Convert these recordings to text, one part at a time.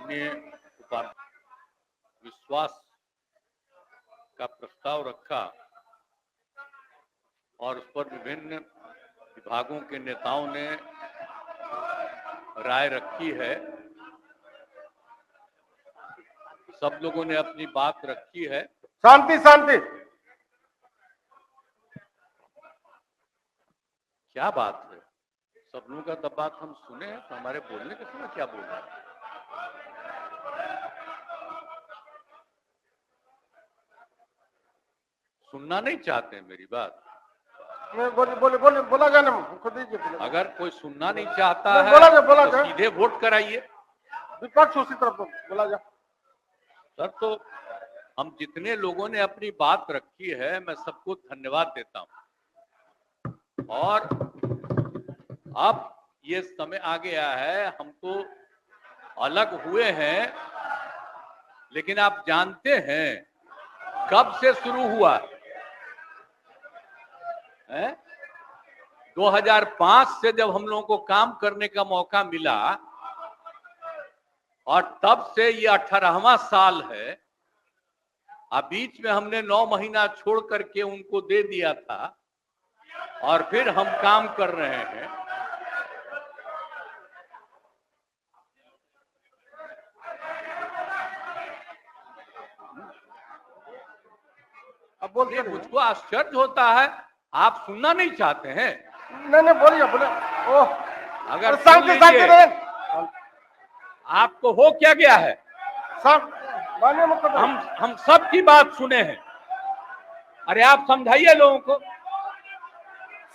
माननीय विश्वास का प्रस्ताव रखा और उस पर विभिन्न विभागों के नेताओं ने राय रखी है। सब लोगों ने अपनी बात रखी है। शांति शांति। क्या बात है, सब लोगों का तब बात हम सुने हैं तो हमारे बोलने के समय क्या बोल रहे हैं? सुनना नहीं चाहते हैं मेरी बात? बोला जाने खुद दीजिए। अगर कोई सुनना नहीं चाहता है बोला तो सीधे वोट कराइए। विपक्ष उसी तरफ बोला जा। सर, तो हम जितने लोगों ने अपनी बात रखी है मैं सबको धन्यवाद देता हूं। और अब ये समय आ गया है, हम तो अलग हुए हैं, लेकिन आप जानते हैं कब से शुरू हुआ है? 2005 से जब हम लोगों को काम करने का मौका मिला और तब से ये 18वां साल है। अब बीच में हमने 9 महीना छोड़ करके उनको दे दिया था और फिर हम काम कर रहे हैं। अब बोलिए, मुझको आश्चर्य होता है, आप सुनना नहीं चाहते हैं? नहीं बोलिए ओह, अगर आपको हो क्या गया है? हम सब की बात सुने हैं। अरे आप समझाइए लोगों को।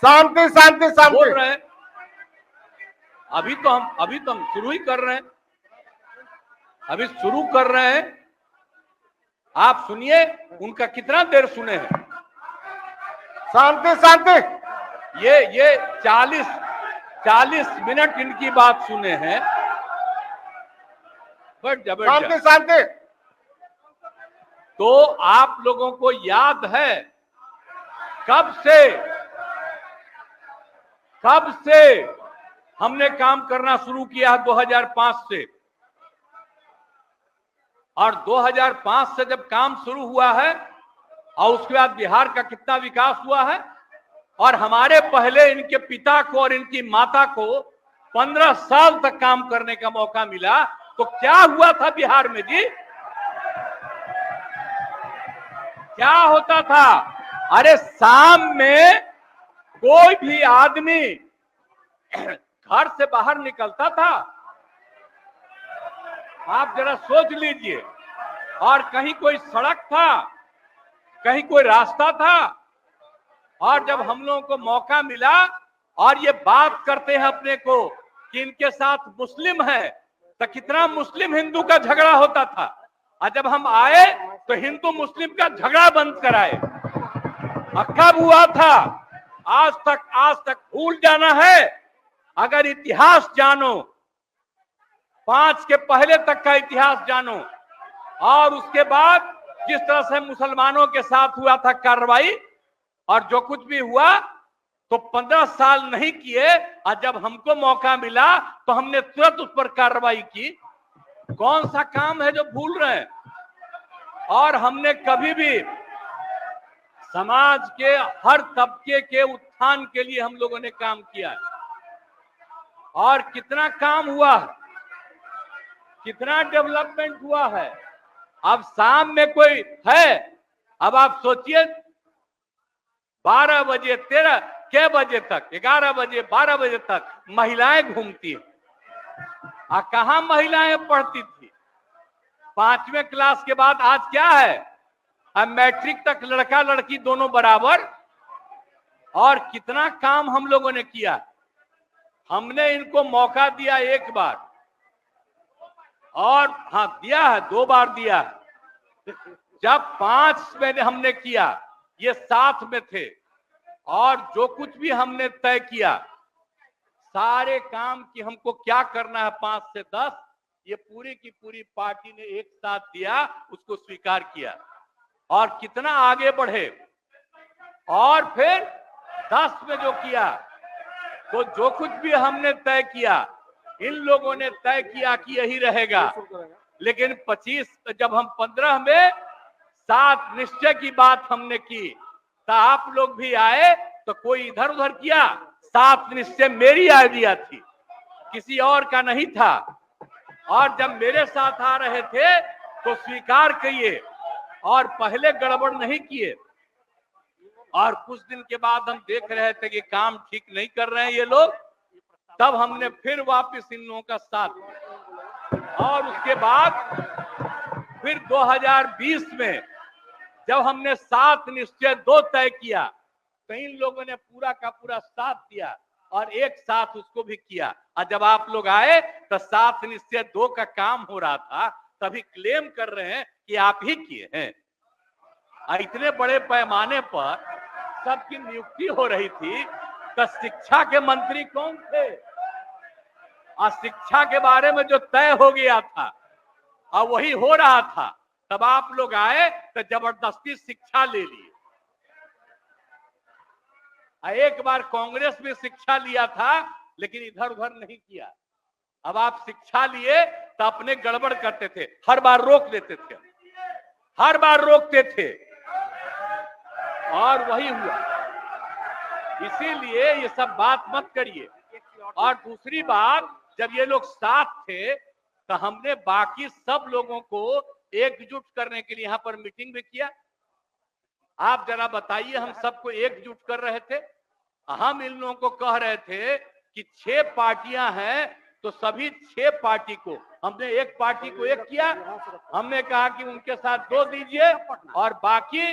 शांति शांति शांति बोल रहे हैं। अभी तो हम शुरू ही कर रहे हैं। अभी शुरू कर रहे हैं। आप सुनिए, उनका कितना देर सुने हैं। शांति शांति। ये 40 मिनट इनकी बात सुने हैं। शांति शांति। तो आप लोगों को याद है कब से हमने काम करना शुरू किया? 2005 से। और 2005 से जब काम शुरू हुआ है और उसके बाद बिहार का कितना विकास हुआ है। और हमारे पहले इनके पिता को और इनकी माता को 15 साल तक काम करने का मौका मिला। तो क्या हुआ था बिहार में जी? क्या होता था? अरे शाम में कोई भी आदमी घर से बाहर निकलता था, आप जरा सोच लीजिए, और कहीं कोई सड़क था, कहीं कोई रास्ता था। और जब हम लोगों को मौका मिला और ये बात करते हैं अपने को कि इनके साथ मुस्लिम है, तो कितना मुस्लिम हिंदू का झगड़ा होता था। और जब हम आए तो हिंदू मुस्लिम का झगड़ा बंद कराए। कब हुआ था? आज तक भूल जाना है। अगर इतिहास जानो, 5 के पहले तक का इतिहास जानो, और उसके बाद जिस तरह से मुसलमानों के साथ हुआ था कार्रवाई, और जो कुछ भी हुआ, तो 15 साल नहीं किए। और जब हमको मौका मिला तो हमने तुरंत उस पर कार्रवाई की। कौन सा काम है जो भूल रहे हैं? और हमने कभी भी समाज के हर तबके के उत्थान के लिए हम लोगों ने काम किया है। और कितना काम हुआ है, कितना डेवलपमेंट हुआ है। अब शाम में कोई है, अब आप सोचिए 12 बजे 13 के बजे तक, 11 बजे 12 बजे तक महिलाएं घूमती है। कहां महिलाएं पढ़ती थी? 5वें क्लास के बाद आज क्या है? अब मैट्रिक तक लड़का लड़की दोनों बराबर। और कितना काम हम लोगों ने किया। हमने इनको मौका दिया एक बार, और हाँ दिया है, 2 बार दिया है। जब 5 में हमने किया, ये साथ में थे, और जो कुछ भी हमने तय किया, सारे काम की हमको क्या करना है 5 से 10, ये पूरी की पूरी पार्टी ने एक साथ दिया, उसको स्वीकार किया और कितना आगे बढ़े। और फिर 10 में जो किया, तो जो कुछ भी हमने तय किया, इन लोगों ने तय किया कि यही रहेगा। लेकिन 25 जब हम 15 में 7 निश्चय की बात हमने की तो आप लोग भी आए तो कोई इधर उधर किया। 7 निश्चय मेरी आइडिया थी, किसी और का नहीं था। और जब मेरे साथ आ रहे थे तो स्वीकार किए और पहले गड़बड़ नहीं किए। और कुछ दिन के बाद हम देख रहे थे कि काम ठीक नहीं कर रहे हैं ये लोग, तब हमने फिर वापस इन लोगों का साथ दिया। और उसके बाद फिर 2020 में जब हमने 7 निश्चय 2 तय किया तो इन लोगों ने पूरा का पूरा साथ दिया और एक साथ उसको भी किया। और जब आप लोग आए तो 7 निश्चय 2 का काम हो रहा था, तभी क्लेम कर रहे हैं कि आप ही किए हैं। इतने बड़े पैमाने पर सबकी नियुक्ति हो रही थी तो शिक्षा के मंत्री कौन थे? और शिक्षा के बारे में जो तय हो गया था और वही हो रहा था, तब आप लोग आए तो जबरदस्ती शिक्षा ले लिए। एक बार कांग्रेस में शिक्षा लिया था लेकिन इधर उधर नहीं किया। अब आप शिक्षा लिए तो अपने गड़बड़ करते थे, हर बार रोक देते थे, हर बार रोकते थे और वही हुआ। इसीलिए ये सब बात मत करिए। और दूसरी बात, जब ये लोग साथ थे तो हमने बाकी सब लोगों को एकजुट करने के लिए यहाँ पर मीटिंग भी किया। आप जरा बताइए, हम सबको एकजुट कर रहे थे। हम इन लोगों को कह रहे थे कि 6 पार्टियां हैं तो सभी 6 पार्टी को, हमने एक पार्टी को एक किया। हमने कहा कि उनके साथ 2 दीजिए और बाकी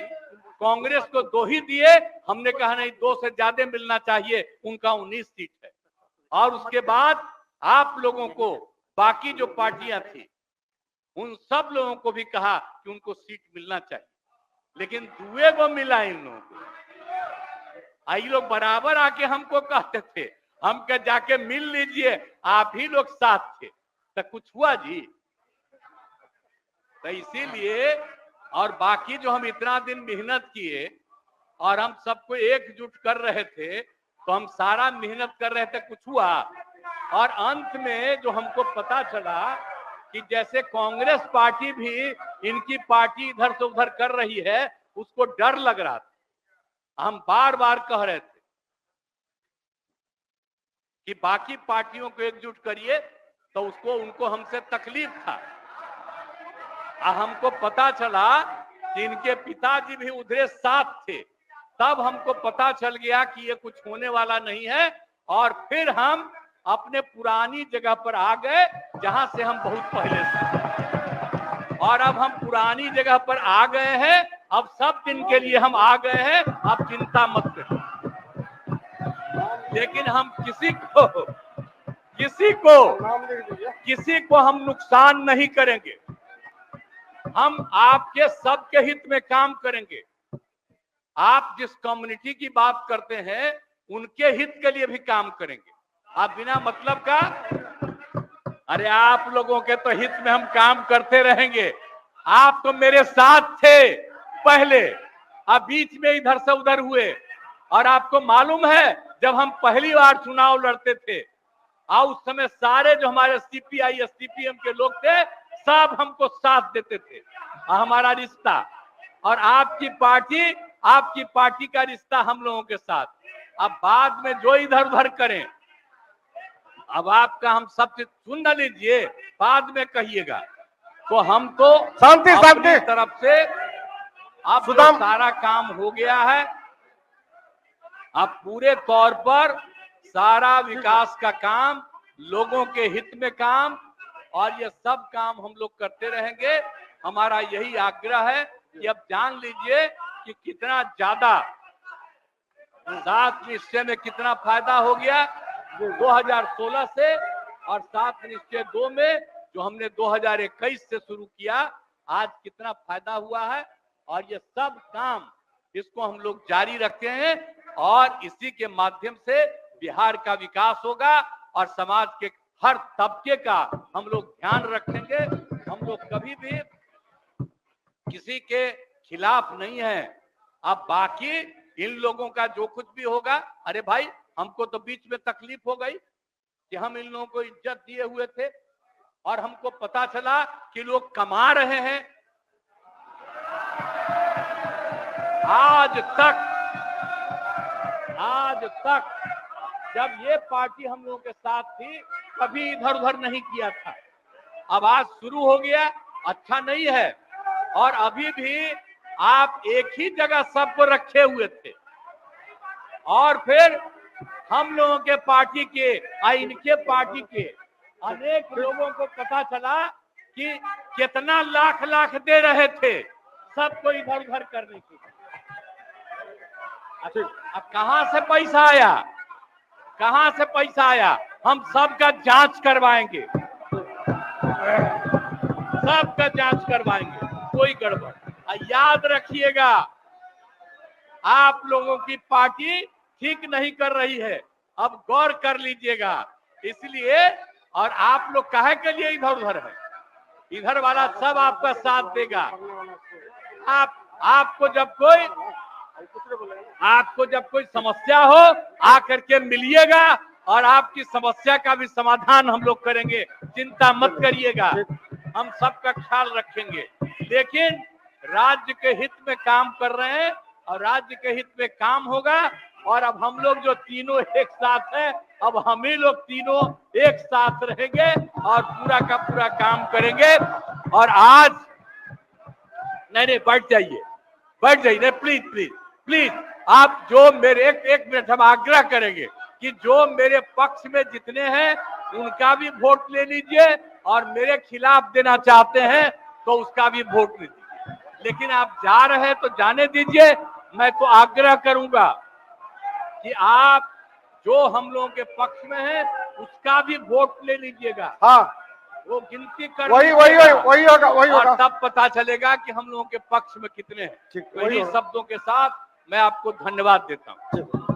कांग्रेस को 2 ही दिए। हमने कहा नहीं, 2 से ज्यादा मिलना चाहिए, उनका 19 सीट है। और उसके बाद आप लोगों को बाकी जो पार्टियां थी उन सब लोगों को भी कहा कि उनको सीट मिलना चाहिए, लेकिन दुए को मिला इन लोगों को। आई लोग बराबर आके हमको कहते थे, हम कह जाके मिल लीजिए, आप ही लोग साथ थे, तो कुछ हुआ जी? तो इसीलिए, और बाकी जो हम इतना दिन मेहनत किए और हम सबको एकजुट कर रहे थे, तो हम सारा मेहनत कर रहे थे, कुछ हुआ? और अंत में जो हमको पता चला कि जैसे कांग्रेस पार्टी भी इनकी पार्टी इधर से उधर कर रही है, उसको डर लग रहा था। हम बार बार कह रहे थे कि बाकी पार्टियों को एकजुट करिए, तो उसको उनको हमसे तकलीफ था। हमको पता चला कि इनके पिताजी भी उधरे साथ थे, तब हमको पता चल गया कि ये कुछ होने वाला नहीं है। और फिर हम अपने पुरानी जगह पर आ गए जहां से हम बहुत पहले से, और अब हम पुरानी जगह पर आ गए हैं। अब सब दिन के लिए हम आ गए हैं, आप चिंता मत करिए। लेकिन हम किसी को हम नुकसान नहीं करेंगे। हम आपके सबके हित में काम करेंगे। आप जिस कम्युनिटी की बात करते हैं उनके हित के लिए भी काम करेंगे। आप बिना मतलब का, अरे आप लोगों के तो हित में हम काम करते रहेंगे। आप तो मेरे साथ थे पहले, अब बीच में इधर से उधर हुए। और आपको मालूम है, जब हम पहली बार चुनाव लड़ते थे और उस समय सारे जो हमारे सीपीआई सीपीएम के लोग थे, सब हमको साथ देते थे। हमारा रिश्ता और आपकी पार्टी का रिश्ता हम लोगों के साथ। अब बाद में जो इधर उधर करें, अब आपका हम सब सुन न लीजिए, बाद में कहिएगा। तो हम तो शांति शांति तरफ से अब जो सारा काम हो गया है, अब पूरे तौर पर सारा विकास का काम, लोगों के हित में काम, और ये सब काम हम लोग करते रहेंगे। हमारा यही आग्रह है कि अब जान लीजिए कि कितना ज्यादा 7 निश्चय में कितना फायदा हो गया 2016 से, और 7 निश्चय 2 में जो हमने 2021 से शुरू किया, आज कितना फायदा हुआ है। और ये सब काम इसको हम लोग जारी रखते हैं और इसी के माध्यम से बिहार का विकास होगा और समाज के हर तबके का हम लोग ध्यान रखेंगे। हम लोग कभी भी किसी के खिलाफ नहीं है। अब बाकी इन लोगों का जो कुछ भी होगा, अरे भाई हमको तो बीच में तकलीफ हो गई कि हम इन लोगों को इज्जत दिए हुए थे, और हमको पता चला कि लोग कमा रहे हैं। आज तक जब ये पार्टी हम लोगों के साथ थी कभी इधर उधर नहीं किया था। अब आज शुरू हो गया, अच्छा नहीं है। और अभी भी आप एक ही जगह सबको रखे हुए थे और फिर हम लोगों के पार्टी के इनके पार्टी के अनेक लोगों को पता चला कि कितना लाख लाख दे रहे थे सबको इधर उधर करने के। अब कहां से पैसा आया, कहां से पैसा आया? हम सबका जांच करवाएंगे, सबका जांच करवाएंगे, कोई गड़बड़। याद रखिएगा, आप लोगों की पार्टी ठीक नहीं कर रही है, अब गौर कर लीजिएगा। इसलिए और आप लोग काहे के लिए इधर उधर है? इधर वाला सब आपका साथ देगा। आपको जब कोई समस्या हो आकर के मिलिएगा और आपकी समस्या का भी समाधान हम लोग करेंगे, चिंता मत करिएगा, हम सबका ख्याल रखेंगे। लेकिन राज्य के हित में काम कर रहे हैं और राज्य के हित में काम होगा। और अब हम लोग जो तीनों एक साथ हैं, अब हम ही लोग तीनों एक साथ रहेंगे और पूरा का पूरा काम करेंगे। और आज नहीं बैठ जाइए, नहीं, प्लीज प्लीज प्लीज, आप जो मेरे एक मिनट हम आग्रह करेंगे कि जो मेरे पक्ष में जितने हैं उनका भी वोट ले लीजिए और मेरे खिलाफ देना चाहते हैं तो उसका भी वोट ले लीजिए। लेकिन आप जा रहे हैं तो जाने दीजिए। मैं तो आग्रह करूंगा कि आप जो हम लोगों के पक्ष में है उसका भी वोट ले लीजिएगा। हाँ, वो गिनती कर वही होगा। तब पता चलेगा कि हम लोगों के पक्ष में कितने हैं। तो इन्हीं शब्दों के साथ मैं आपको धन्यवाद देता हूँ।